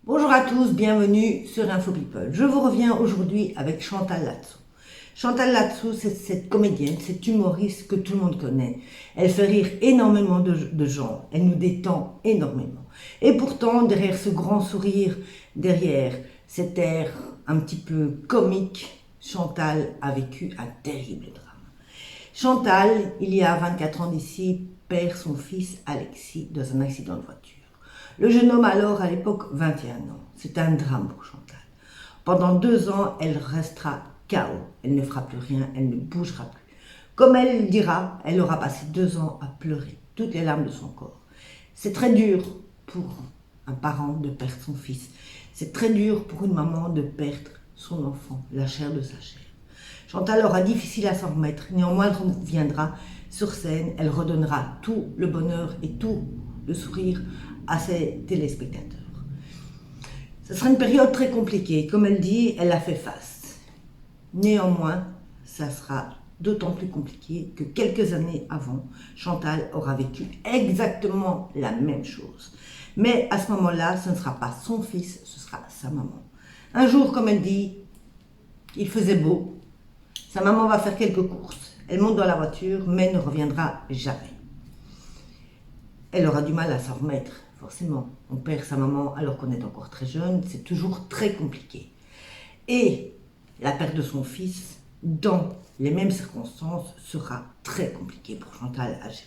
Bonjour à tous, bienvenue sur Info People. Je vous reviens aujourd'hui avec Chantal Latsou. Chantal Latsou, c'est cette comédienne, cette humoriste que tout le monde connaît. Elle fait rire énormément de gens, elle nous détend énormément. Et pourtant, derrière ce grand sourire, derrière cet air un petit peu comique, Chantal a vécu un terrible drame. Chantal, il y a 24 ans d'ici, perd son fils Alexis dans un accident de voiture. Le jeune homme alors, à l'époque, 21 ans. C'est un drame pour Chantal. Pendant 2 ans, elle restera KO. Elle ne fera plus rien, elle ne bougera plus. Comme elle dira, elle aura passé 2 ans à pleurer toutes les larmes de son corps. C'est très dur pour un parent de perdre son fils. C'est très dur pour une maman de perdre son enfant, la chair de sa chair. Chantal aura difficile à s'en remettre. Néanmoins, elle reviendra sur scène. Elle redonnera tout le bonheur et tout le sourire à ses téléspectateurs. Ce sera une période très compliquée. Comme elle dit, elle a fait face. Néanmoins, ça sera d'autant plus compliqué que quelques années avant, Chantal aura vécu exactement la même chose. Mais à ce moment-là, ce ne sera pas son fils, ce sera sa maman. Un jour, comme elle dit, il faisait beau. Sa maman va faire quelques courses. Elle monte dans la voiture, mais ne reviendra jamais. Elle aura du mal à s'en remettre, forcément. On perd sa maman alors qu'on est encore très jeune, c'est toujours très compliqué. Et la perte de son fils, dans les mêmes circonstances, sera très compliquée pour Chantal à gérer.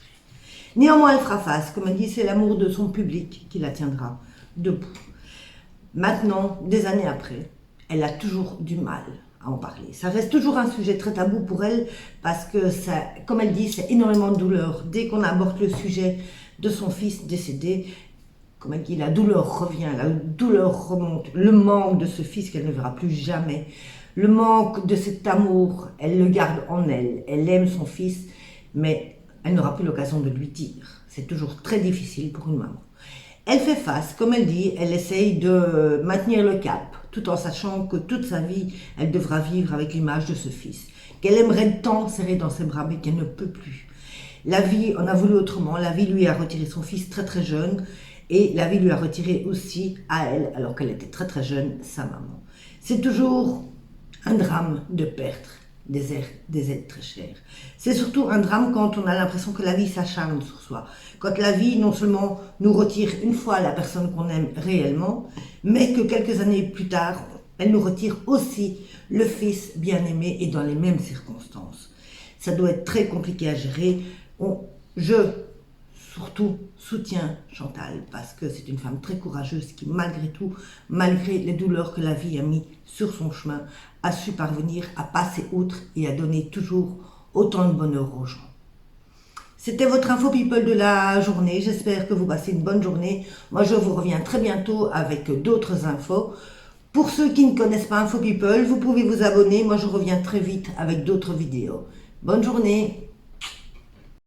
Néanmoins, elle fera face. Comme elle dit, c'est l'amour de son public qui la tiendra debout. Maintenant, des années après, elle a toujours du mal à en parler. Ça reste toujours un sujet très tabou pour elle parce que, ça, comme elle dit, c'est énormément de douleur. Dès qu'on aborde le sujet de son fils décédé, comme elle dit, la douleur revient, la douleur remonte, le manque de ce fils qu'elle ne verra plus jamais, le manque de cet amour, elle le garde en elle, elle aime son fils, mais elle n'aura plus l'occasion de lui dire. C'est toujours très difficile pour une maman. Elle fait face, comme elle dit, elle essaye de maintenir le cap, tout en sachant que toute sa vie, elle devra vivre avec l'image de ce fils, qu'elle aimerait tant serrer dans ses bras, mais qu'elle ne peut plus. La vie en a voulu autrement, la vie lui a retiré son fils très très jeune, et la vie lui a retiré aussi à elle, alors qu'elle était très très jeune, sa maman. C'est toujours un drame de perdre des êtres très chers. C'est surtout un drame quand on a l'impression que la vie s'acharne sur soi. Quand la vie non seulement nous retire une fois la personne qu'on aime réellement, mais que quelques années plus tard, elle nous retire aussi le fils bien-aimé et dans les mêmes circonstances. Ça doit être très compliqué à gérer. Je surtout soutiens Chantal parce que c'est une femme très courageuse qui malgré tout, malgré les douleurs que la vie a mis sur son chemin, a su parvenir à passer outre et à donner toujours autant de bonheur aux gens. C'était votre Info People de la journée, j'espère que vous passez une bonne journée. Moi je vous reviens très bientôt avec d'autres infos. Pour ceux qui ne connaissent pas Info People, vous pouvez vous abonner, moi je reviens très vite avec d'autres vidéos. Bonne journée!